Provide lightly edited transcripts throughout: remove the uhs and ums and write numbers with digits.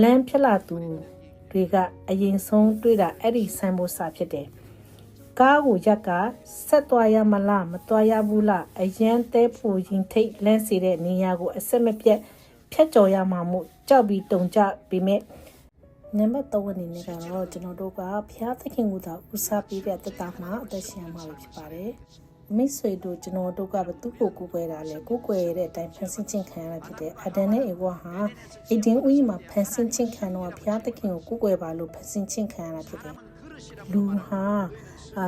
လမ်းဖြစ်လာသူတွေကအရင်ဆုံးတွေ့တာအဲ့ဒီဆိုင်ဖို့စာဖြစ်တယ်ကားကိုရက်ကဆက်သွားရမလားမသွားရဘူးလားအရန်တဲဖို့ရင်ထိတ်လန့်စေတဲ့နေရာကိုအဆက်မပြတ်ဖြတ်ကျော်ရမှာမို့ကြောက်ပြီးတုန်ကြပြီးမဲ့နံပါတ်3အနေနဲ့ကတော့ကျွန်တော်တို့ကဖျားသခင်ကိုသာဦးစားပေးတဲ့တက်တာမှာအသက်ရှင်မှာဖြစ်ပါတယ်မိတ်ဆွေတို့ကျွန်တော်တို့ကဘသူ့ကိုကိုယ်ွယ်တာလဲကိုယ်ွယ်တဲ့အတိုင်းဖန်ဆင်းခြင်းခံရတာဖြစ်တယ်အဒန်နဲ့ဧဝဟာအဒင်ဦးမှာဖန်ဆင်းခြင်းခံတော့ဖျားသခင်ကိုကိုယ်ွယ်ပါလို့ဖန်ဆင်းခြင်းခံရတာဖြစ်တယ်လူဟာ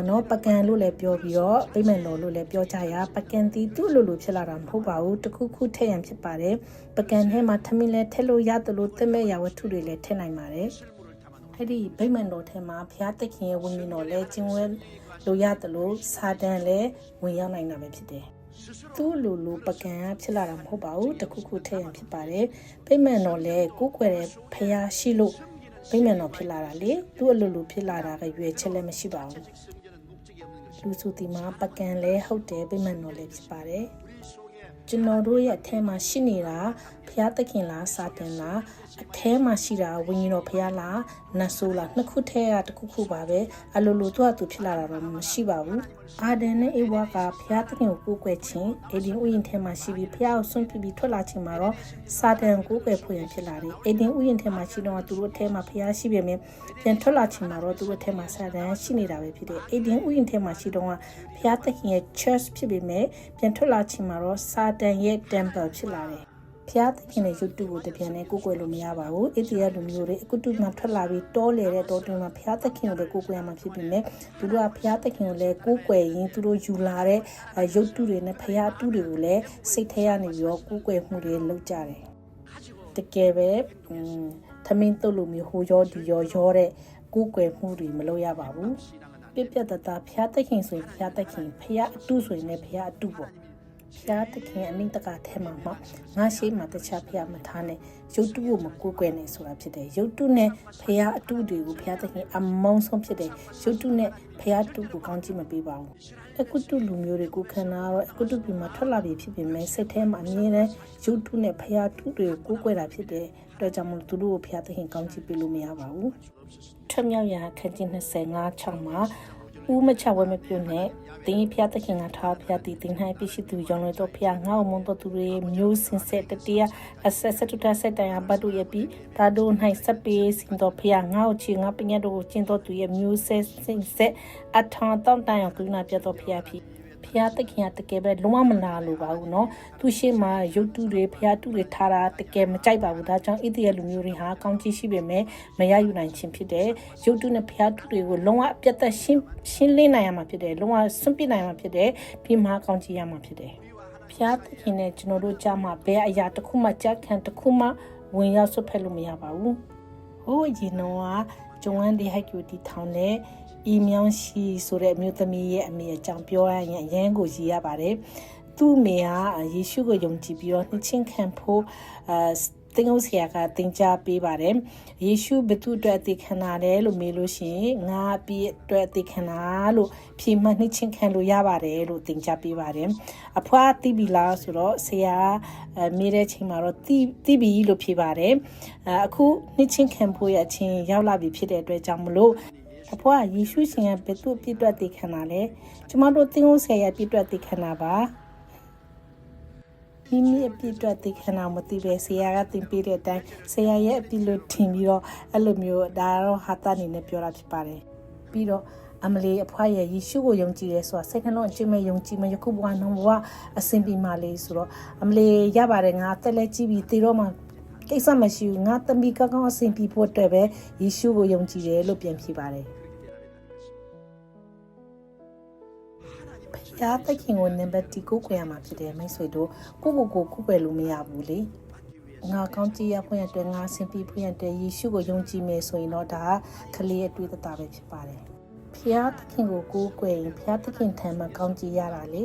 နော်ပကံလို့လည်းပြောပြီးတော့ပြိမန်တော်လို့လည်းပြောကြရပကံတီသူ့လိုဖြစ်လာတာမဟုတ်ပါဘူးတခုခုထည့်ရန်ဖြစ်ပါတယ်ပကံထဲမှာထမင်းလည်းထည့်လို့ရတယ်လို့သတ်မဲ့ရဝတ္ထုတွေလည်းထည့်နိုင်ပါတယ်အဲ့ဒီပြိမန်တော်ထဲမှာဘုရားသခင်ရဲ့ဝိညာဉ်တော်လည်းကျင်းဝဲလို့ရတယ်လို့စာတန်လည်းဝင်ရောက်နိုင်တာပဲဖြစ်တယ်သူ့လိုပကံဖြစ်လာတာမဟုတ်ပါဘူးတခုခုထည့်ရန်ဖြစ်ပါတယ်ပြိမန်တော်လည်းကိုယ်ွယ်တဲ့ဖျားရှိလို့ပြိမန်တော်ဖြစ်လာတာလေသူ့လိုဖြစ်လာတာကရွေချက်လည်းမရှိပါဘူးလူစုတီမှာပကံလဲဟုတ်တယ်ပြိမန်တော်လည်းဖြစ်ပါတယ်ကျွန်တော်တို့ရဲ့အထဲမှာရှိနေတာဘုရားသခင်လားစာတန်လားအထဲမှာရှိတာဝိညာဉ်တော်ဘုရားလားနတ်ဆိုးလားနှစ်ခုထဲကတစ်ခုခုပါပဲအလိုလိုသူ့အတူဖြစ်လာတာတော့မရှိပါဘူးအာဒန်နဲ့အေဝါကဘုရားသခင်ကိုကိုးကွယ်ခြင်းအေဒင်ဥယျာဉ်ထဲမှာရှိပြီးဘုရားကိုဆွန့်ပစ်ပြီးထွက်လာခြင်းမှာတော့စာတန်ကိုးကွယ်ဖို့ရန်ဖြစ်လာတယ်အေဒင်ဥယျာဉ်ထဲမှာရှိတော့သူတို့အထဲမှာဘုရားရှိပေမဲ့ပြန်ထွက်လာခြင်းမှာတော့သူတို့အထဲမှာစာတန်ရှိနေတာပဲဖြစ်တယ်အေဒင်ဥယျာဉ်ထဲမှာရှိတော့ဘုရားသခင်ရဲ့ church ဖြစ်ပေမဲ့ပြန်ထွက်လာခြင်းမှာတော့စာတန်ရဲ့ temple ဖြစ်လာတယ်ဖျားသခင်ရဲ့ရုပ်တုကိုတပြန်နဲ့ကိုးကွယ်လို့မရပါဘူး။ဣသရေလလူမျိုးတွေအခုတုမှထွက်လာပြီးတောလေတဲ့တောတွင်မှာဖျားသခင်ကိုပဲကိုးကွယ်ရမှာဖြစ်ပြီးမြဲသူတို့ကဖျားသခင်ကိုလည်းကိုးကွယ်ရင်သူတို့ယူလာတဲ့ရုပ်တုတွေနဲ့ဖျားတုတွေကိုလည်းစိတ်ထဲကနေပြီးတော့ကိုးကွယ်မှုတွေလုပ်ကြတယ်။တကယ်ပဲသမင်းတုတ်လိုမျိုးဟိုရောဒီရောတဲ့ကိုးကွယ်မှုတွေမလုပ်ရပါဘူး။ပြပြတတဖျားသခင်ဆိုရင်ဖျားသခင်ဖျားအတုဆိုရင်လည်းဖျားအတုပေါ့။ဖျားသခင်အမိန့်တကထဲမှာငါရှိမှတခြားဖျားမထားနဲ့ရုပ်တုကိုမကိုးကွယ်နဲ့ဆိုတာဖြစ်တယ်ရုပ်တုနဲ့ဖျားအတုတွေကိုဖျားသခင်အမုန်းဆုံးဖြစ်တယ်ရုပ်တုနဲ့ဖျားတုကိုကောင်းကြည့်မပေးပါဘူးအခုတုလူမျိုးတွေကိုခန္ဓာတော့အခုတုပြည်မှာထွက်လာပြီးဖြစ်ပေမဲ့စိတ်ထဲမှာအမြဲတမ်းရုပ်တုနဲ့ဖျားတုတွေကိုကိုးကွယ်တာဖြစ်တယ်တော့ကြောင့်မို့သူတို့ကိုဖျားသခင်ကောင်းကြည့်ပေးလို့မရပါဘူးထွတ်မြောက်ရာခန်းကြီး25-6မှာဦးမချဝဲမပြုတ်နဲ့တင်းဖျားသခင်ကထားဖျားတည်တင်း၌ပြရှိသူရောင်းလို့တော့ဖျားငါ့အမုန်းတော်သူတွေမျိုးစင်ဆက်တတရားအဆက်ဆက်တူတဆက်တန်အဘတ်တို့ရဲ့ပြီးဒါတို့၌စပ်ပေးစင်တော်ဖျားငါ့ကိုချီငါပညာတို့ကိုကျင်းတော်သူရဲ့မျိုးဆက်စင်ဆက်အထောင်တောင်းတန်အောင်ကုနာပြတော်ဖျားဖြစ်ဖျားသခင်ကတကယ်ပဲလုံးဝမနာလို့ပါဘူးเนาะသူရှိမှရုပ်တုတွေဖျားတုတွေထားတာတကယ်မကြိုက်ပါဘူးဒါကြောင့်ဣသရေလလူမျိုးတွေဟာကောင်းကြီးရှိပေမဲ့မရယူနိုင်ခြင်းဖြစ်တယ်ရုပ်တုနဲ့ဖျားတုတွေကိုလုံးဝပြတ်သက်ရှင်းလင်းနိုင်ရမှာဖြစ်တယ်လုံးဝစွန့်ပစ်နိုင်မှာဖြစ်တယ်ပြီးမှကောင်းကြီးရမှာဖြစ်တယ်ဖျားသခင်နဲ့ကျွန်တော်တို့ကြားမှာဘယ်အရာတစ်ခုမှကြက်ခံတစ်ခုမှဝင်ရောက်ဆွတ်ဖက်လို့မရပါဘူးဟိုအရင်တော့ဂျုံဝမ်ဒီဟိုက်ကျူတီထောင်းနဲ့အီမြောင်းရှိဆိုတဲ့အမျိုးသမီးရဲ့အမေအကြောင်းပြောရရင်အရန်ကိုရည်ရပါတယ်သူ့မေကယေရှုကိုယုံကြည်ပြီးတော့နှစ်ချင်းခံဖို့တင်းအောင်ဆရာကတင် जा ပေးပါတယ်ယေရှုဘသူအတွက်အသေးခံတယ်လို့မေးလို့ရှိရင်ငါအပြည့်အတွက်အသေးခံတာလို့ဖြေမှနှစ်ချင်းခံလို့ရပါတယ်လို့တင် जा ပေးပါတယ်အဖွားတိပြီလားဆိုတော့ဆရာမေးတဲ့ချိန်မှာတော့တိပြီလို့ဖြေပါတယ်အခုနှစ်ချင်းခံဖို့ရအချင်းရောက်လာပြီဖြစ်တဲ့အတွက်ကြောင့်မလို့အဖွားယေရှုရှင်ကဘယ်သူပြည့်တွက်သိခံတာလဲကျမတို့တင်းဦးဆရာပြည့်တွက်သိခံတာပါမိမိအပြည့်တွက်သိခံတာမသိပဲဆရာကသင်ပေးတဲ့အတိုင်းဆရာရဲ့အပြည့်လို့ထင်ပြီးတော့အဲ့လိုမျိုးဒါတော့ဟာတာနေနဲ့ပြောတာဖြစ်ပါတယ်ပြီးတော့အမလီအဖွားရဲ့ယေရှုကိုယုံကြည်ရဲဆိုတာစိတ်နှလုံးအကျဉ်းမဲ့ယုံကြည်မယခုဘဝနှုံဘဝအစဉ်ပြီးမှလေးဆိုတော့အမလီရပါတယ်ငါတက်လက်ကြည့်ပြီးသေတော့မှကိစ္စမရှိဘူးငါသမီးကောင်းအစဉ်ပြီးဖို့အတွက်ပဲယေရှုကိုယုံကြည်တယ်လို့ပြန်ဖြေပါတယ်ဖျားသခင်ကိုနံပါတ်1ကိုကိုရမှာဖြစ်တယ်မိတ်ဆွေတို့ကိုကွယ်လို့မရဘူးလေငါကောင်းကြည့်ရဖွင့်ရတဲ့ငါအစဉ်ပြီးဖွင့်ရတဲ့ယေရှုကိုယုံကြည်မယ်ဆိုရင်တော့ဒါကလေးရဲ့တွေ့တာပဲဖြစ်ပါတယ်ဖျားသခင်ကိုကိုကွယ်ရင်ဖျားသခင်ထံမှာကောင်းကြည့်ရတာလေ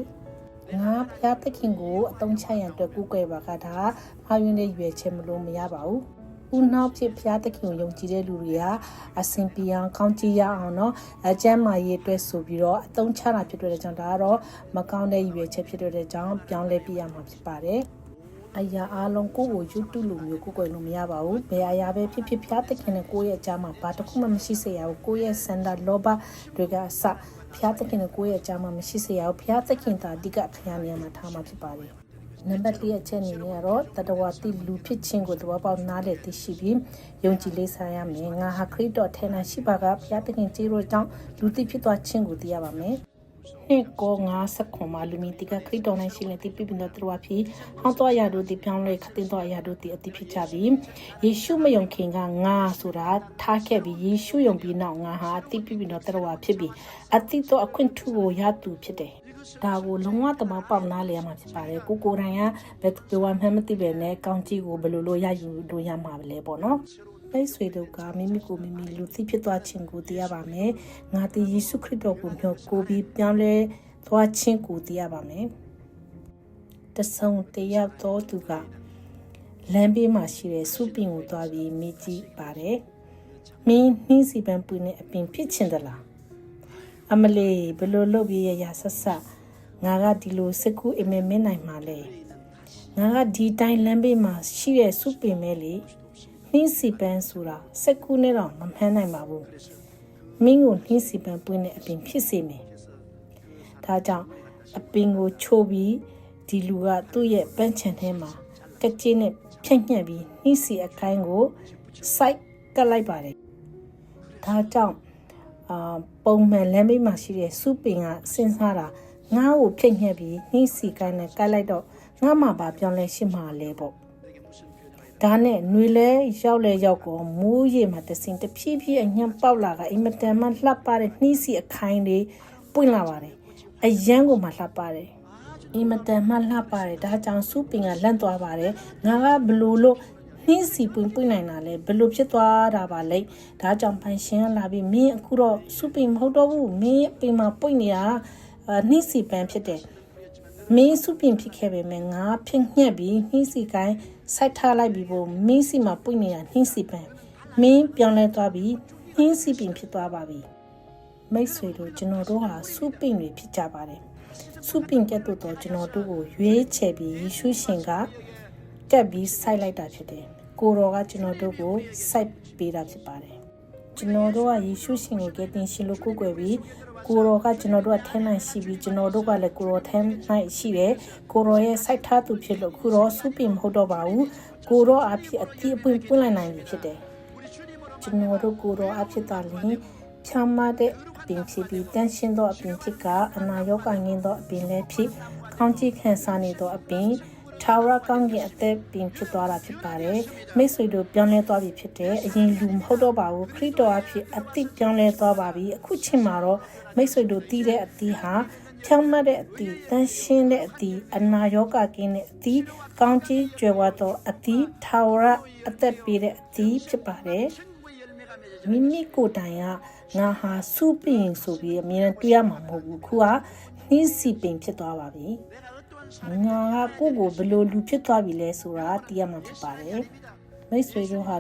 ငါဖျားသခင်ကိုအတုံးချရန်အတွက်ကိုကွယ်ပါကဒါမှားယွင်းတဲ့ရွယ်ချက်မလို့မရပါဘူးဦးနောက်ဖြစ်ဖျားသခင်ကိုယုံကြည်တဲ့လူတွေဟာအစဉ်ပြေအောင်ကောင်းကြည့်ရအောင်เนาะအကျမ်းမာရေးအတွက်ဆိုပြီးတော့အသုံးချတာဖြစ်တဲ့ကြောင့်ဒါကတော့မကောင်းတဲ့ရွေးချက်ဖြစ်တဲ့ကြောင့်ပြောင်းလဲပြရမှာဖြစ်ပါတယ် အရာအလုံးကိုကိုယူတူလူမျိုးကိုကိုလို့မရပါဘူးဘယ်အရာပဲဖြစ်ဖြစ်ဖျားသခင်နဲ့ကိုရဲ့အကြမှာဘာတစ်ခုမှမရှိစေရဘူးကိုရဲ့စန္ဒလောဘတွေကအစဖျားသခင်နဲ့ကိုရဲ့အကြမှာမရှိစေရဘူးဖျားသခင်သာအဓိကခရနေရာမှာထားမှာဖြစ်ပါတယ်နံပါတ်၄အချက်အနေနဲ့ကတော့တတဝတိလူဖြစ်ခြင်းကိုသဘောပေါက်နားလည်သိရှိပြီးယုံကြည်လေးစားရမယ်ငါဟာခရစ်တော်ထဲ၌ရှိပါကဘုရားသခင်ကြီးတို့ကြောင့်လူသိဖြစ်သွားခြင်းကိုသိရပါမယ်နှစ်ကော59မှာလူမီတိကခရစ်တော်၌ရှိနေတည်ပြီးတော့သူတို့အဖြစ်ဟောင်းတော်ရတို့တည်ပြောင်းလဲခတင်တော်ရတို့တည်အတိဖြစ်ကြပြီးယေရှုမယုံခင်ကငါဆိုတာထားခဲ့ပြီးယေရှုယုံပြီးနောက်ငါဟာအတိပြီးတော့သူတို့အဖြစ်ပြီးအတိတော့အခွင့်ထူကိုရသူဖြစ်တယ်ဒါကိုလုံးဝတမပေါက်နားလေရမှာဖြစ်ပါတယ်ကိုကိုတိုင်ကဘယ်သူမှမသိပဲနဲ့ကောင်းကြီးကိုဘယ်လိုရယူလို့ရမှာလဲပေါ့နော်မိတ်ဆွေတို့ကမိမိကိုမိမိလူသိဖြစ်သွားခြင်းကိုသိရပါမယ်ငါသည်ယေရှုခရစ်တော်ကိုမျှော်ကိုးပြီးပြောင်းလဲသွားခြင်းကိုသိရပါမယ်တဆုံတယောက်တော့သူကလမ်းဘေးမှာရှိတဲ့စုပင်ကိုသွားပြီးမိကြည့်ပါတယ်မင်းနှင်းစီပန်းပွင့်တဲ့အပင်ဖြစ်ချင်သလားအမလေးဘယ်လိုလုပ်ပြီးရဆက်ဆက်ငါကဒီလိုစကူအမေမင်းနိုင်မှာလဲငါကဒီတိုင်းလမ်းဘေးမှာရှိတဲ့စုပင်မဲလေနှင်းစီပန်းဆိုတာစကူနဲ့တော့မမှန်းနိုင်ပါဘူးမင်းကိုနှင်းစီပန်းပွင့်တဲ့အပင်ဖြစ်စေမယ်ဒါကြောင့်အပင်ကိုချိုးပြီးဒီလူကသူ့ရဲ့ပန်းချန်ထဲမှာကကြင်းနဲ့ဖြန့်ညှက်ပြီးနှင်းစီအခိုင်းကိုစိုက်ကပ်လိုက်ပါတယ်ဒါကြောင့်ပုံမှန်လမ်းဘေးမှာရှိတဲ့စုပင်ကစဉ်းစားတာငါ့ကိုဖြိတ်ညက်ပြီးနှီးစီကိုင်းနဲ့ကိုက်လိုက်တော့ငါ့မှာပါပြောင်းလဲရှိမှာလဲပေါ့ဒါနဲ့ຫນွေလဲရောက်ကောမိုးရေမှာတစင်တဖြည်းဖြည်းအညံ့ပေါက်လာကအင်မတန်မှလှပတဲ့နှီးစီအခိုင်းလေးပွင့်လာပါတယ်အရန်ကိုမှလှပတယ်အင်မတန်မှလှပတယ်ဒါကြောင့်စုပင်ကလန့်သွားပါတယ်ငါကဘလို့လို့နှင်းစီပွင့်နိုင်တာလဲဘယ်လိုဖြစ်သွားတာပါလဲဒါကြောင့်ဖိုင်ရှင်လာပြီးမင်းအခုတော့စုပင်မဟုတ်တော့ဘူးမင်းပင်မှာပွင့်နေတာနှင်းစီပန်းဖြစ်တယ်မင်းစုပင်ဖြစ်ခဲ့ပေမဲ့ငါဖြစ်ညက်ပြီးနှင်းစီကိုင်းစိုက်ထားလိုက်ပြီးဖို့မင်းစီမှာပွင့်နေတာနှင်းစီပန်းမင်းပြောင်းလဲသွားပြီးနှင်းစီပင်ဖြစ်သွားပါပြီမိတ်ဆွေတို့ကျွန်တော်တို့ဟာစုပင်တွေဖြစ်ကြပါတယ်စုပင်ကဲ့သို့တော့ကျွန်တော်တို့ကိုရွေးချယ်ပြီးယေရှုရှင်ကကပ်ပြီးစိုက်လိုက်တာဖြစ်တယ်ကိုတော်ကကျွန်တော်တို့ကိုစိုက်ပေးတာဖြစ်ပါတယ်ကျွန်တော်တို့ကယေရှုရှင်ကိုကယ်တင်ရှင်လို့ကိုးကွယ်ပြီးကိုတော်ကကျွန်တော်တို့အထက်၌ရှိပြီးကျွန်တော်တို့ကလည်းကိုတော်ထက်၌ရှိတယ်ကိုတော်ရဲ့စိုက်ထားသူဖြစ်လို့ခုတော့စုပင်မဟုတ်တော့ပါဘူးကိုတော်အဖြစ်အတိအပွင့်ပွင့်လိုက်နိုင်ပြီဖြစ်တယ်ကျွန်တော်တို့ကိုတော်အဖြစ်သာလျှင်ချမ်းသာတဲ့အပင်ဖြစ်ပြီးတန်ရှင်းသောအပင်ဖြစ်ကအနာရောဂါငြိမ်းသောအပင်လည်းဖြစ်ကောင်းချီးခံစားနေသောအပင်ထာဝရကောင်းကင်အသက်ပင်ဖြစ်သွားတာဖြစ်ပါတယ်မိတ်ဆွေတို့ပြောင်းလဲသွားပြီဖြစ်တယ်အရင်လူမဟုတ်တော့ပါဘူးခရစ်တော်အဖြစ်အသစ်ပြောင်းလဲသွားပါပြီအခုချိန်မှာတော့မိတ်ဆွေတို့တည်တဲ့အသီးဟာဖြောင်းမတဲ့အသီးတန်ရှင်းတဲ့အသီးအနာရောဂါကင်းတဲ့အသီးကောင်းကြီးကြွယ်ဝသောအသီးထာဝရအသက်ပေးတဲ့အသီးဖြစ်ပါတယ်မိမိကိုယ်တိုင်ကငါဟာစုပင်ဆိုပြီးအမြဲတမ်းတွေးရမှာမဟုတ်ဘူးခုကနှင်းစီပင်ဖြစ်သွားပါပြီငါကကိုဘလို့လူဖြစ်သွားပြီလဲဆိုတာသိရမှာဖြစ်ပါတယ်မိတ်ဆွေတို့ဟာ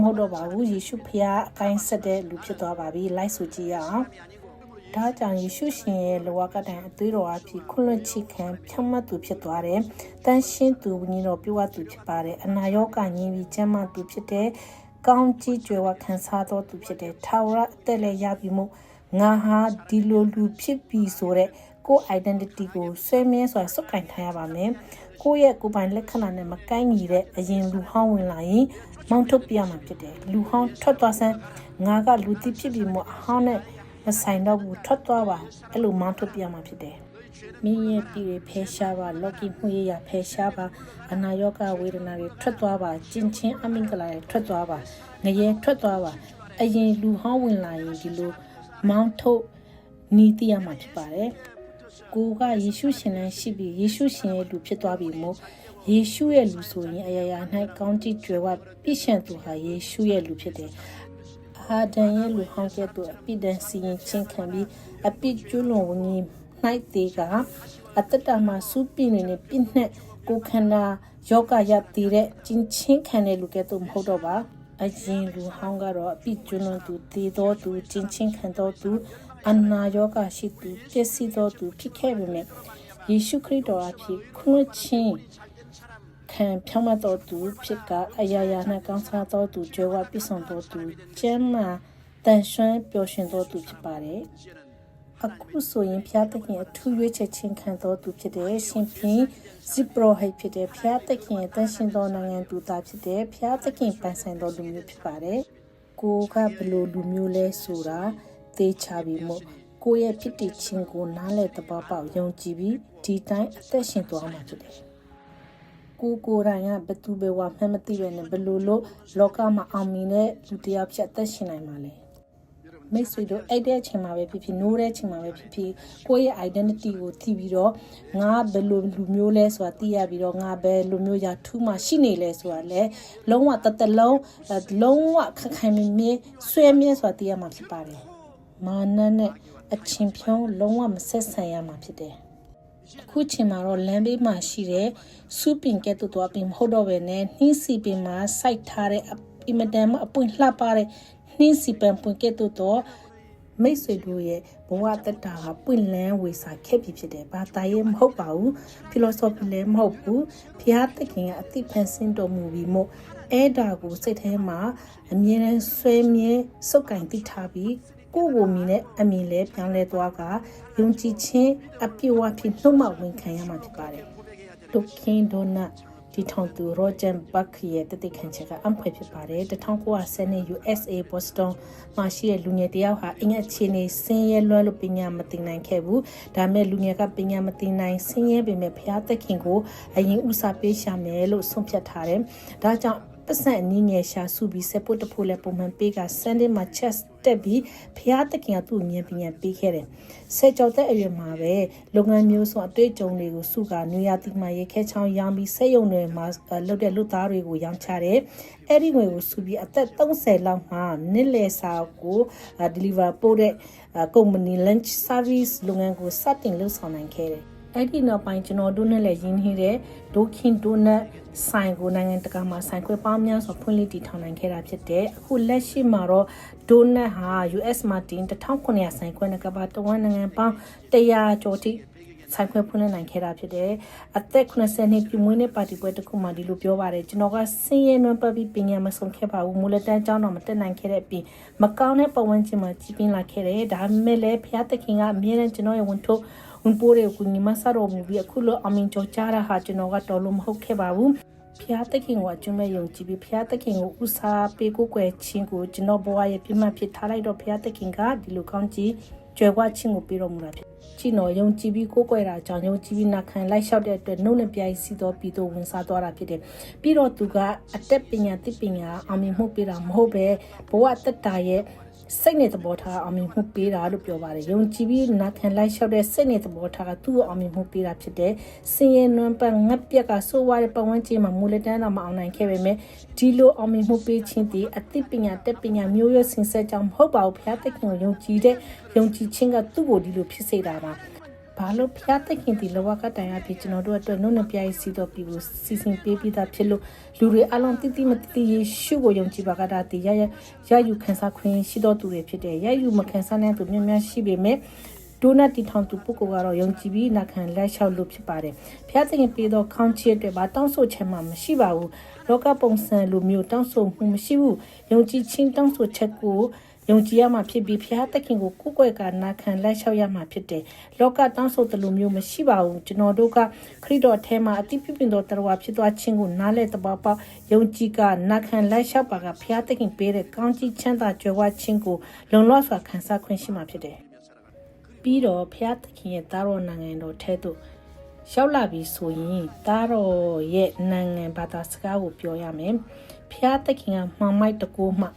မဟုတ်တော့ပါဘူးယေရှုဖခင်အကိုင်းဆက်တဲ့လူဖြစ်သွားပါပြီလိုက်ဆိုကြည့်ရအောင်ဒါကြောင့်ယေရှုရှင်ရဲ့လောကတိုင်အသွေးတော်အဖြစ်ခွင့်လွှတ်ချခံဖြောင့်မတ်သူဖြစ်သွားတယ်တန်ရှင်းသူဝိညာဉ်တော်ပြုတ်သူဖြစ်ပါတယ်အနာရောဂါငြိမ်းပြီးကျမ်းမာသူဖြစ်တဲ့ကောင်းကြီးကြွယ်ဝခံစားတော်သူဖြစ်တဲ့ထာဝရအသက်လည်းရပြီမို့ငါဟာဒီလိုလူဖြစ်ပြီဆိုတဲ့ကိုယ် identity ကိုဆွဲမြဲစွာစုပ်ကိုင်ထားရပါမယ်ကိုယ့်ရဲ့ကိုယ်ပိုင်လက္ခဏာနဲ့မကိုင်းညီတဲ့အရင်လူဟောင်းဝင်လာရင်မောင်းထုတ်ပြရမှာဖြစ်တယ်လူဟောင်းထွက်သွားစမ်းငါကလူသိဖြစ်ပြီးမှအဟောင်းနဲ့မဆိုင်တော့ဘူးထွက်သွားပါအဲ့လိုမောင်းထုတ်ပြရမှာဖြစ်တယ်မင်းရဲ့ပြည်ဖဲရှားပါလော်ကီမှုရဖဲရှားပါအနာရောဂါဝေဒနာတွေထွက်သွားပါကျင်ချင်းအမင်္ဂလာတွေထွက်သွားပါငရဲထွက်သွားပါအရင်လူဟောင်းဝင်လာရင်ဒီလိုမောင်းထုတ်နီးတိရမှာဖြစ်ပါတယ်ကိုကယေရှုရှင်နဲ့ရှိပြီးယေရှုရှင်ရဲ့လူဖြစ်သွားပြီမို့ယေရှုရဲ့လူဆိုရင်အရာရာ၌ကောင်းကြီးကြွယ်ဝပြည့်ရှံသူဟာယေရှုရဲ့လူဖြစ်တယ်အာဒံရဲ့လူဟောင်းကဲ့သို့အပြစ်ဒဏ်စီရင်ခြင်းခံပြီးအပြစ်ကျူးလွန်ဝင်၌တေကအတ္တမှာစူးပြင်းနေတဲ့ပြည့်နဲ့ကိုခန္ဓာယောဂရတည်တဲ့ချင်းချင်းခံတဲ့လူကဲ့သို့မဟုတ်တော့ပါအရင်လူဟောင်းကတော့အပြစ်ကျူးလွန်သူတည်တော်သူချင်းချင်းခံတော်သူအနာရောဂါရှိသူပျက်စီးတော်သူဖြစ်ခဲ့ပေမဲ့ယေရှုခရစ်တော်အဖြစ်ခွင့်ချင်းခ ခံဖြောင်းမတော်သူဖြစ်ကအရာရာနဲ့ကောင်းစားတော်သူကြွယ်ဝပြည့်စုံတော်သူကျမ်းမာတန်ဆွမ်းပျော်ရွှင်တော်သူဖြစ်ပါတယ်အခုဆိုရင်ဖျားသခင်အထူးရွေးချယ်ခြင်းခံတော်သူဖြစ်တဲ့ရှင်ဖင်ဇိပရိုဟိတ်ဖြစ်တဲ့ဖျားသခင်ရဲ့တန်ရှင်တော်နိုင်ငံသူသားဖြစ်တဲ့ဖျားသခင်ပန်ဆိုင်တော်လူမျိုးဖြစ်ပါတယ်ကိုကဘလို့လူမျိုးလဲဆိုတာသေချာပြီးမို့ကိုရဲ့ဖြစ်တည်ခြင်းကိုနားလည်သဘောပေါက်ယုံကြည်ပြီးဒီတိုင်းအသက်ရှင်သွားမှာဖြစ်တယ်ကိုယ်တိုင်ကဘသူပဲဝါမှမသိပဲနဲ့ဘလို့လို့လောကမှာအောင်မြင်တဲ့လူတစ်ယောက်ဖြစ်သက်ရှင်နိုင်မှာလဲမိတ်ဆွေတို့အဲ့တဲ့အချိန်မှာပဲဖြစ်ဖြစ်နိုးတဲ့အချိန်မှာပဲဖြစ်ဖြစ်ကိုယ့်ရဲ့ identity ကိုသိပြီးတော့ငါဘယ်လိုလူမျိုးလဲဆိုတာသိရပြီးတော့ငါဘယ်လူမျိုးရာထူးမှရှိနေလဲဆိုတာလဲလုံးဝတလုံးဝခိုင်မြဲဆွဲမြဲဆိုတာသိရမှာဖြစ်ပါတယ်မာနနဲ့အချင်းဖြုံးလုံးဝမဆက်ဆံရမှာဖြစ်တယ်အခုချိန်မှာတော့လမ်းဘေးမှာရှိတဲ့စူပင်ကဲ့သို့သွားပြီးမဟုတ်တော့ပဲနဲ့နှင်းစီပင်မှာစိုက်ထားတဲ့အင်မတန်မှအပွင့်လှပတဲ့နှင်းစီပင်ပွင့်ကဲ့သို့တော့မိတ်ဆွေတို့ရဲ့ဘဝတက်တာကပွင့်လန်းဝေစာခဲ့ပြီဖြစ်တယ်။ဘာသာရေးမဟုတ်ပါဘူး။ philosophy လည်းမဟုတ်ဘူး။ဘုရားသခင်ကအသိဖန်ဆင်းတော်မူပြီးမို့အဲ့ဒါကိုစိတ်ထဲမှာအမြဲတမ်းဆွဲမြဲစုပ်ကင်သိထားပြီးကိုယ်ကိုမြင်တဲ့အမြင်လဲပြောင်းလဲသွားကယုံကြည်ခြင်းအပြည့်အဝဖြစ်နှုတ်မဝင်ခံရမှာဖြစ်ပါတယ်။ဒုက္ခဒုနဒီထောင်သူရောဂျန်ဘတ်ရဲ့တတိခံချက်ကအံဖွယ်ဖြစ်ပါတယ်1910နှစ် USA Boston မှာရှိတဲ့လူငယ်တယောက်ဟာအင်္ဂအခြေအနေဆင်းရဲလွှဲလို့ပညာမသိနိုင်ခဲ့ဘူးဒါမဲ့လူငယ်ကပညာမသိနိုင်ဆင်းရဲပေမဲ့ဘုရားသခင်ကိုအရင်ဥစားပေးရှာမယ်လို့ဆုံးဖြတ်ထားတယ်ဒါကြောင့်ပတ်စံအနည်းငယ်ရှာစုပြီးစက်ပုတ်တဖို့လဲပုံမှန်ပေးကဆန်ဒေးမှာချက်တက်ပြီးဖျားတခင်ကသူ့အမြင်ပညာပေးခဲ့တယ်။ဆက်ကြောတဲ့အရွယ်မှာပဲလုပ်ငန်းမျိုးစုံအတွေ့အကြုံတွေကိုစုကနွေရာသီမှာရေခဲချောင်းရောင်းပြီးစက်ရုံတွေမှာလုပ်တဲ့လူသားတွေကိုရောင်းချတယ်။အဲ့ဒီငွေကိုစုပြီးအသက်30လောက်မှာနစ်လေစာကို deliver ပို့တဲ့ company lunch service လုပ်ငန်းကိုစတင်လုပ်ဆောင်နိုင်ခဲ့တယ်။အဲ့ဒီနောက်ပိုင်းကျွန်တော်တို့နဲ့လည်းရင်းနှီးတဲ့ဒိုခင်ဒိုနတ်ဆိုင်ကိုနိုင်ငံတကာမှာဆိုင်ခွဲပေါင်းများစွာဖွင့်လှစ်တည်ထောင်နိုင်ခဲ့တာဖြစ်တယ်။အခုလက်ရှိမှာတော့ဒိုနတ်ဟာ US မှာတင်1900ဆိုင်ခွဲနဲ့ကမ္ဘာတဝန်းနိုင်ငံပေါင်း100ကျော်ထိဆိုင်ခွဲဖွင့်လှစ်နိုင်ခဲ့တာဖြစ်တယ်။အသက်80နှစ်ပြည့်မွေးနေ့ပါတီပွဲတစ်ခုမှာဒီလိုပြောပါတယ်ကျွန်တော်ကစင်းရဲနွမ်းပတ်ပြီးပညာမဆုံးခဲ့ပါဘူးမူလတန်းကျောင်းတော်မတက်နိုင်ခဲ့တဲ့အပြင်မကောင်းတဲ့ပတ်ဝန်းကျင်မှာကြီးပြင်းလာခဲ့တယ်ဒါပေမဲ့လည်းဖျားသခင်ကအမြဲတမ်းကျွန်တော်ရဲ့ဝန်ပိုးတွေကိုညီမဆတော်မူပြီးအခုလိုအမင်ကြောကြတာဟာကျွန်တော်ကတော်လို့မဟုတ်ခဲ့ပါဘူးဖျားသခင်ကိုအကျွမ်းမဲ့ယုံကြည်ပြီးဖျားသခင်ကိုဥစားပေးကိုကွယ်ခြင်းကိုကျွန်တော်ဘဝရဲ့ပြည့်မှတ်ဖြစ်ထားလိုက်တော့ဖျားသခင်ကဒီလိုကောင်းကြီးကြွယ်ဝခြင်းကိုပေးတော်မူတာဖြစ်ကြည်တော်ယုံကြည်ပြီးကိုကွယ်တာကြောင့်ယုံကြည်ပြီးနာခံလိုက်လျှောက်တဲ့အတွက်နှုတ်နဲ့ပြိုင်စီတော်ပြီးတော့ဝင်စားသွားတာဖြစ်တယ်ပြီးတော့သူကအတက်ပညာတိပညာအောင်မြင်မှုပေးတာမဟုတ်ပဲဘဝတက်တာရဲ့စိတ်နဲ့သဘောထားအောင်မြင်မှုပေးတာလို့ပြောပါတယ်ယုံကြည်ပြီးနာခံလိုက်လျှောက်တဲ့စိတ်နဲ့သဘောထားကသူ့ကိုအောင်မြင်မှုပေးတာဖြစ်တယ်စင်ရဲနွမ်းပတ်ငတ်ပြက်ကဆိုးဝါးတဲ့ပတ်ဝန်းကျင်မှာမူလက်တန်းတော့မအောင်နိုင်ခဲ့ပေမဲ့ဒီလိုအောင်မြင်မှုပေးခြင်းတည်အသိပညာတက်ပညာမျိုးရိုးစင်ဆက်ကြောင့်မဟုတ်ပါဘူးဘုရားသခင်ကိုယုံကြည်ခြင်းကသူ့ကိုဒီလိုဖြစ်စေတာပါဘာလို့ဖျားသခင်ဒီလောကတိုင်အဖြစ်ကျွန်တော်တို့အတွက်နှုတ်နှပြရေးစီတော်ပြီးကိုစီစဉ်ပေးပြီးသားဖြစ်လို့လူတွေအလုံးတိမတိယေရှုကိုယုံကြည်ပါကတာတည်ရယူခံစားခွင့်ရှိတော်သူတွေဖြစ်တယ်ရယူမခံစားနိုင်သူများရှိပေမဲ့ဒိုနတ်တီထောင်သူပုဂ္ဂိုလ်ကတော့ယုံကြည်ပြီးနာခံလက်လျှောက်လို့ဖြစ်ပါတယ်ဖျားသခင်ပေးသောခေါင်းချစ်တွေဘာတောင်းဆိုချက်မှမရှိပါဘူးလောကပုံစံလိုမျိုးတောင်းဆိုမှုမရှိဘူးယုံကြည်ခြင်းတောင်းဆိုချက်ကိုယုံကြည်ရမှာဖြစ်ပြီးဖျားသခင်ကိုကိုယ်ကွယ်ကနာခံလက်လျှောက်ရမှာဖြစ်တယ်။လောကတောင်းဆိုတဲ့လိုမျိုးမရှိပါဘူး။ကျွန်တော်တို့ကခရစ်တော်ထဲမှာအတိပြုပြင်တော်တရားဖြစ်သွားခြင်းကိုနားလည်တပေါပေါယုံကြည်ကနာခံလက်လျှောက်ပါကဖျားသခင်ပေးတဲ့ကောင်းကြီးချမ်းသာကြွယ်ဝခြင်းကိုလုံလောက်စွာခံစားခွင့်ရှိမှာဖြစ်တယ်။ပြီးတော့ဖျားသခင်ရဲ့သားတော်နိုင်ငံတော်ထဲသို့ရောက်လာပြီဆိုရင်သားတော်ရဲ့နိုင်ငံဘာသာစကားကိုပြောရမယ်။ဖျားသခင်ကမှန်မိုက်တကူမ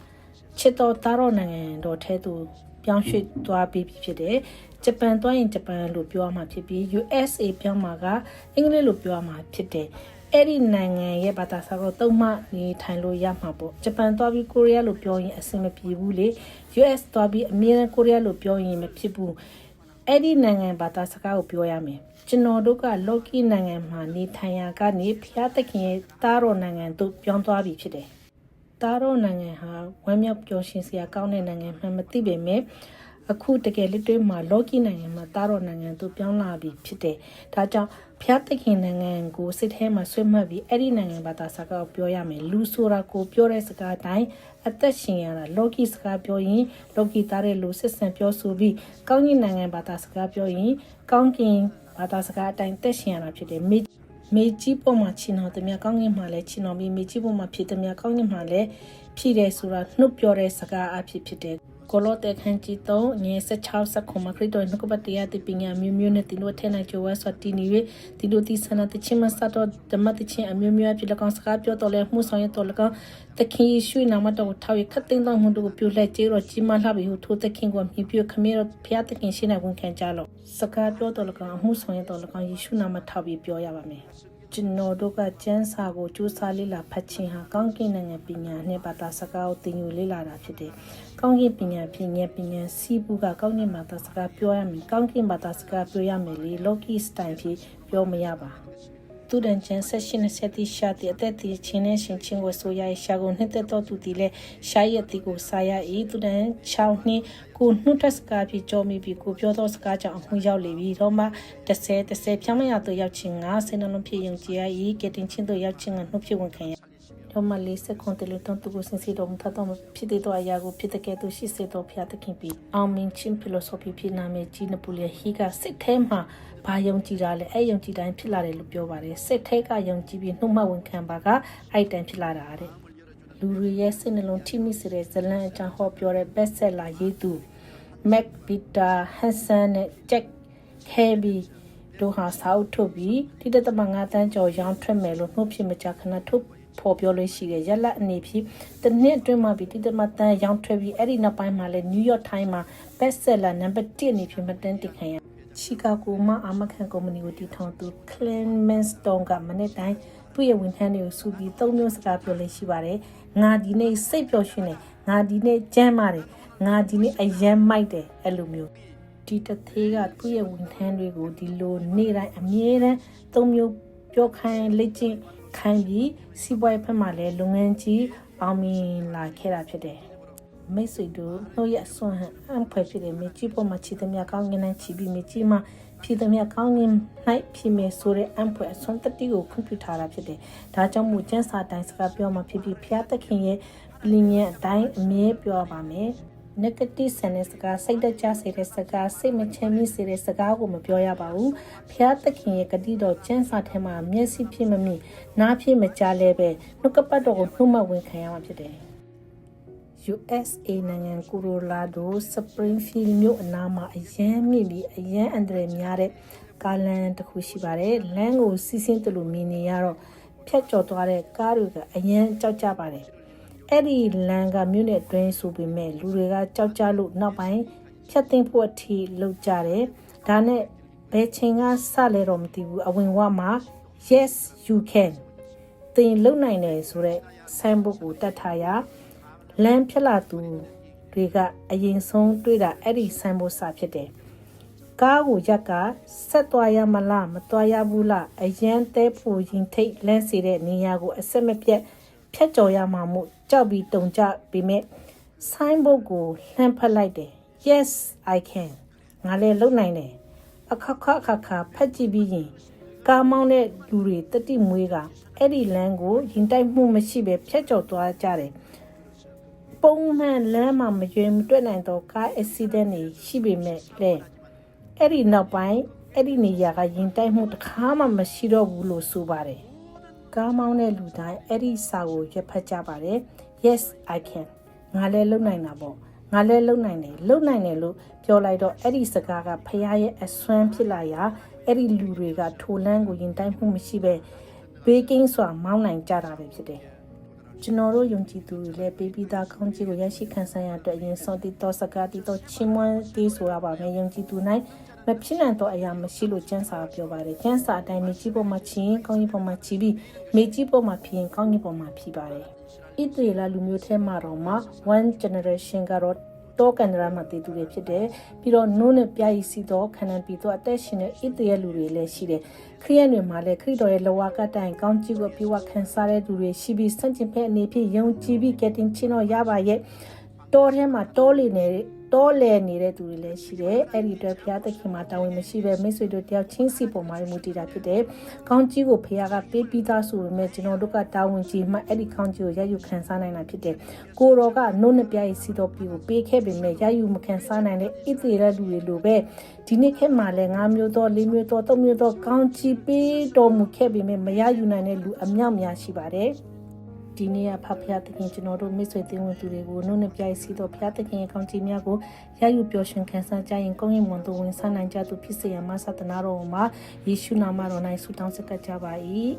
ှချစ်တော်သားတော်နိုင်ငံတော်ထဲသို့ပြောင်းရွှေ့သွားပြီးဖြစ်တယ်။ဂျပန်သွားရင်ဂျပန်လို့ပြောမှာဖြစ်ပြီး USA ပြောင်းမှာကအင်္ဂလိပ်လို့ပြောမှာဖြစ်တယ်။အဲ့ဒီနိုင်ငံရဲ့ဘာသာစကားကိုသုံးမှနေထိုင်လို့ရမှာပေါ့။ဂျပန်သွားပြီးကိုရီးယားလို့ပြောရင်အဆင်မပြေဘူးလေ။ US သွားပြီးအမေရိကန်ကိုရီးယားလို့ပြောရင်မဖြစ်ဘူး။အဲ့ဒီနိုင်ငံဘာသာစကားကိုပြောရမယ်။ကျွန်တော်တို့ကလော်ကီနိုင်ငံမှာနေထိုင်ရာကနေဖျားသခင်ရဲ့သားတော်နိုင်ငံသို့ပြောင်းသွားပြီဖြစ်တယ်။သားတော်နိုင်ငံဟာဝမ်းမြောက်ပျော်ရွှင်စရာကောင်းတဲ့နိုင်ငံမှမသိပေမဲ့ အခုတကယ်လက်တွေ့မှာလော်ကီနိုင်ငံမှာတာတော်နိုင်ငံသူပြောင်းလာပြီးဖြစ်တယ်ဒါကြောင့်ဖျားသခင်နိုင်ငံကိုစိတ်ထဲမှာဆွဲမှတ်ပြီးအဲ့ဒီနိုင်ငံဘာသာစကားကိုပြောရမယ်လူဆိုတာကိုပြောတဲ့စကားအတိုင်းအသက်ရှင်ရတာလော်ကီစကားပြောရင်လော်ကီသားတဲ့လူစစ်ဆန်ပြောဆိုပြီးကောင်းကင်နိုင်ငံဘာသာစကားပြောရင်ကောင်းကင်ဘာသာစကားအတိုင်းသက်ရှင်ရတာဖြစ်တယ်မေကြီးပေါ်မှာချီနော်တမကောင်းကင်မှာလဲချီနော်ပြီးမေကြီးပေါ်မှာဖြစ်တမကောင်းကင်မှာလဲဖြည့်တယ်ဆိုတာနှုတ်ပြောတဲ့စကားအဖြစ်တယ်ကိုလိုတဲ့ခန်းကြီးတော့ည16စက္ခုမခရစ်တော်နှုတ်ကပတ်တရားတိပညာမျိုးမျိုးနဲ့တင်တို့ထဲနိုင်ကြဝဲဆိုတီနေရတီတို့တီဆနာတချင်းမစတော့ဓမ္မတချင်းအမျိုးမျိုးဖြစ်လကောင်စကားပြောတော်လဲမှုဆောင်ရတော်လကောင်တခင်ယေရှုနာမတော်ထောက်ရခတ်သိမ်းတော်မူတို့ကိုပြုလက်ကျေတော့ကြီးမလှပြီဟိုထိုးတခင်ကိုမြှပြခမေရဖျားတခင်ရှင်းနိုင်ဝန်ခံကြလို့စကားပြောတော်လကောင်မှုဆောင်ရတော်လကောင်ယေရှုနာမထောက်ပြီးပြောရပါမယ်ကျွန်တော်တို့ကကျမ်းစာကိုကြိုးစားလေ့လာဖတ်ခြင်းဟာကောင်းကင်နိုင်ငံပညာနဲ့ဘာသာစကားကိုသင်ယူလေ့လာတာဖြစ်တယ်။ကောင်းကင်ပညာဖြင့်ဉာဏ်ပညာစီးပူးကကောင်းကင်ဘာသာစကားပြောရမယ်။ကောင်းကင်ဘာသာစကားပြောရမယ်လေလော်ကီစတိုင်ဖြင့်ပြောမရပါ။သူတန်ချန်ဆက်ရှင်ဆက်တိရှာတဲ့အသက်တီချင်းနဲ့ရှင်ချင်းကိုဆိုရရှာကိုနှစ်သက်တော်သူတီလဲရှာရဲ့တီကိုစာရဤသူတန်ချောင်းနှင်းကိုနှုတ်ထစကားဖြင့်ကြောမိပြီးကိုပြောသောစကားကြောင့်အမှုရောက်လေပြီးတော့မှ30ဖြောင်းမရတော့ရောက်ချင်းငါစင်နှလုံးဖြစ်ယုံကြည်ရဤကတင်ချင်းတို့ရောက်ချင်းငါနှုတ်ဖြစ်ဝန်ခံရတော့မှ40ခွန်တလူတုံးသူကိုစင်စီတော်မထတော့ဖြစ်တဲ့တော့အရာကိုဖြစ်တဲ့ကဲ့သို့ရှိစေတော်ဖျားသခင်ပြီးအောင်မင်းချင်းဖီလိုဆိုဖီဖြစ်နာမယ်ကြီးနပူလီဟီကစစ်ထဲမှာဘာယုံကြည်တာလဲအဲ့ယုံကြည်တိုင်းဖြစ်လာတယ်လို့ပြောပါတယ်စစ်ထဲကယုံကြည်ပြီးနှုတ်မဝန်ခံပါကအဲ့တန်ဖြစ်လာတာတဲ့လူတွေရဲ့စိတ်နှလုံးထိမိစေတဲ့ဇလန်အကြောင်းဟောပြောတဲ့ best seller ရေးသူ Mac Peter Hansen နဲ့ Jack Kirby တို့ဟာစာအုပ်ထုတ်ပြီးတိတသမ9တန်းကျော်ရောင်းထွက်မယ်လို့နှုတ်ဖြစ်မကြခဏထုတ်ဖော်ပြောလို့ရှိတယ်ရက်လက်အနေဖြင့်တစ်နှစ်အတွင်းမှာပြီးတိတမတန်းရောင်းထွက်ပြီးအဲ့ဒီနောက်ပိုင်းမှာလဲ New York Times မှာ best seller number 1အနေဖြင့်မှတ်တမ်းတင်ခံရချီကာဂိုမှာအာမခံကုမ္ပဏီကိုတည်ထောင်သူ Clement Stone ကမနေ့တိုင်းသူ့ရဲ့ဝန်ထမ်းတွေကိုစုပြီး၃မျိုးစကားပြောလို့ရှိပါတယ်ငါဒီနေ့စိတ်ပျော်ရွှင်တယ်ငါဒီနေ့ကြမ်းပါတယ်ငါဒီနေ့အယမ်းမိုက်တယ်အဲ့လိုမျိုးဒီတသေးကသူ့ရဲ့ဝန်ထမ်းတွေကိုဒီလိုနေ့တိုင်းအမြဲတမ်း၃မျိုးပြောခိုင်းလက်ကျင့်ခိုင်းပြီးစီးပွားရေးဖက်မှာလည်းလုပ်ငန်းကြီးအောင်မြင်လာခဲ့တာဖြစ်တယ်မိတ်ဆွေတို့နှုတ်ရဆွမ်းဟန်အံဖွဲ့ဖြစ်တယ်မြေကြီးပေါ်မှာချီသမျှကောင်းကင်နဲ့ချီပြီးမြေကြီးမှာဖြည့်သမျှကောင်းကင်၌ဖြည့်မယ်ဆိုတဲ့အံဖွဲ့အစွမ်းတတိကိုခွင့်ပြုထားတာဖြစ်တယ်ဒါကြောင့်မို့ကျမ်းစာတိုင်းစကားပြောမှဖြစ်ပြီးဖျားသခင်ရဲ့ပလင်ရဲ့အတိုင်းအမြဲပြောပါမယ် negative ဆန်တဲ့စကားစိတ်တကြစေတဲ့စကားစိတ်မချမ်းမြေ့စေတဲ့စကားကိုမပြောရပါဘူးဖျားသခင်ရဲ့ဂတိတော်ကျမ်းစာထဲမှာမျက်စိဖြစ်မမြင်နားဖြစ်မကြားလဲပဲနှုတ်ကပတ်တော်ကိုနှုတ်မဝင်ခံရမှာဖြစ်တယ်USA နိုင်ငံကိုလိုရာဒိုစပရင်ဖီးမြို့အနားမှာအရန်မြင့်ပြီးအရန်အန္တရာယ်များတဲ့ကားလမ်းတစ်ခုရှိပါတယ်။လမ်းကိုစီးဆင်းတယ်လို့မြင်နေရတော့ဖြတ်ကျော်သွားတဲ့ကားတွေကအရန်ကြောက်ကြပါတယ်။အဲ့ဒီလမ်းကမြို့နယ်တွင်းဆိုပေမဲ့လူတွေကကြောက်ကြလို့နောက်ပိုင်းဖြတ်သိမ်းဖို့အထိလုပ်ကြတယ်။ဒါနဲ့ဘယ်ချိန်ကစလဲတော့မသိဘူးအဝင်ဝမှာ yes you can သင်လုံနိုင်တယ်ဆိုတဲ့ဆိုင်းဘုတ်ကိုတတ်ထားရလမ်းဖြစ်လာသူတွေကအရင်ဆုံးတွေ့တာအဲ့ဒီဆိုင်ဖို့စာဖြစ်တယ်။ကားကိုရက်ကဆက်သွားရမလားမသွားရဘူးလားအရန်တဲဖူရင်ထိတ်လန့်စေတဲ့နေရာကိုအဆက်မပြတ်ဖြတ်ကျော်ရမှာမို့ကြောက်ပြီးတုန်ကြပေမဲ့ဆိုင်ဖို့ကိုလှမ်းဖက်လိုက်တယ်။ Yes I can ငါလည်းလုပ်နိုင်တယ်။အခါဖတ်ကြည့်ပြီးရင်ကားမောင်းတဲ့လူတွေတတိမွေးကအဲ့ဒီလမ်းကိုရင်တိုက်မှုမရှိပဲဖြတ်ကျော်သွားကြတယ်။ပုံမှန်လမ်းမှာမရွေးမတွေ့နိုင်တော့ကားအက်ဆီဒန့်တွေရှိပေမဲ့လေအဲ့ဒီနောက်ပိုင်းအဲ့ဒီနေရာကရင်တိုက်မှုတစ်ခါမှမရှိတော့ဘူးလို့ဆိုပါတယ်ကားမောင်းတဲ့လူတိုင်းအဲ့ဒီစာကိုရွက်ဖတ်ကြပါတယ် Yes I can ငါလည်းလုပ်နိုင်တာပေါ့ငါလည်းလုပ်နိုင်တယ်လို့ပြောလိုက်တော့အဲ့ဒီစကားကဖရားရဲ့အစွမ်းဖြစ်လာရာအဲ့ဒီလူတွေကထိုလန်းကိုရင်တိုက်မှုမရှိပဲဘေးကင်းစွာမောင်းနိုင်ကြတာပဲဖြစ်တယ်ကျွန်တော်တို့ယုံကြည်သူတွေလည်းပေးပြီးသားကောင်းချီးကိုရရှိခံစားရတဲ့အရင်ဆုံးတည်တော်စကားတည်တော်ချီးမွမ်းတည်ဆိုရပါမယ်ယုံကြည်သူနိုင်မဖြစ်နိုင်တော့အရာမရှိလို့ကျမ်းစာပြောပါတယ်ကျမ်းစာအတိုင်းမြေကြီးပေါ်မှာချင်းကောင်းကြီးပေါ်မှာချီပြီးမြေကြီးပေါ်မှာဖြစ်ရင်ကောင်းကြီးပေါ်မှာဖြစ်ပါတယ်ဣသရေလလူမျိုးထဲမှာတော့မှ one generation ကတော့တော့ကန်ဒရာမှာတည်သူတွေဖြစ်တယ်ပြီးတော့နိုးနဲ့ပြာရီစီတော့ခန္ဓာပြီးတော့အသက်ရှင်တဲ့ဣသရေလလူတွေလည်းရှိတယ်ခရိယန်တွေမှာလည်းခရစ်တော်ရဲ့လဝါကတိုင်ကောင်းကြီးကိုပြေဝခံစားတဲ့သူတွေရှိပြီးစန့်ကျင်ဖက်အနေဖြင့်ယုံကြည်ပြီးကတင်ချင်းတော့ရပါရဲ့ တောထဲမှာတောလေနေတဲ့သူတွေလည်းရှိတယ်အဲ့ဒီအတွက်ဖျားသခင်မှာတာဝန်မရှိပဲမိတ်ဆွေတို့တယောက်ချင်းစီပုံမှာမူတည်တာဖြစ်တယ်ကောင်းကြီးကိုဖျားကပေးပြီးသားဆိုပေမဲ့ကျွန်တော်တို့ကတာဝန်ကြီးမှအဲ့ဒီကောင်းကြီးကိုရယူခံစားနိုင်တာဖြစ်တယ်ကိုတော်ကနှုတ်နှစ်ပြားရဲ့စီတော်ပြီးကိုပေးခဲ့ပေမဲ့ရယူမခံစားနိုင်တဲ့ဣသရေလလူတွေလိုပဲဒီနေ့ခေတ်မှာလည်း9မျိုးသော4မျိုးသော3မျိုးသောကောင်းကြီးပေးတော်မူခဲ့ပေမဲ့မရယူနိုင်တဲ့လူအမြောက်များရှိပါတယ်ဒီနေ့ဖဖျားသခင်ကျွန်တော်တို့မိတ်ဆွေတင်ဝင်သူတွေကိုနှုတ်နဲ့ပြိုင်စီတော့ဖျားသခင်ရဲ့ကောင်းချီးများကိုရယူပျော်ရွှင်ခံစားကြရင်ကောင်းရင်မွန်သူဝင်ဆန်းနိုင်ကြသူဖြစ်စေရမှာသနာတော်မှာယေရှုနာမတော်၌ဆုတောင်းဆက်ကပ်ကြပါ၏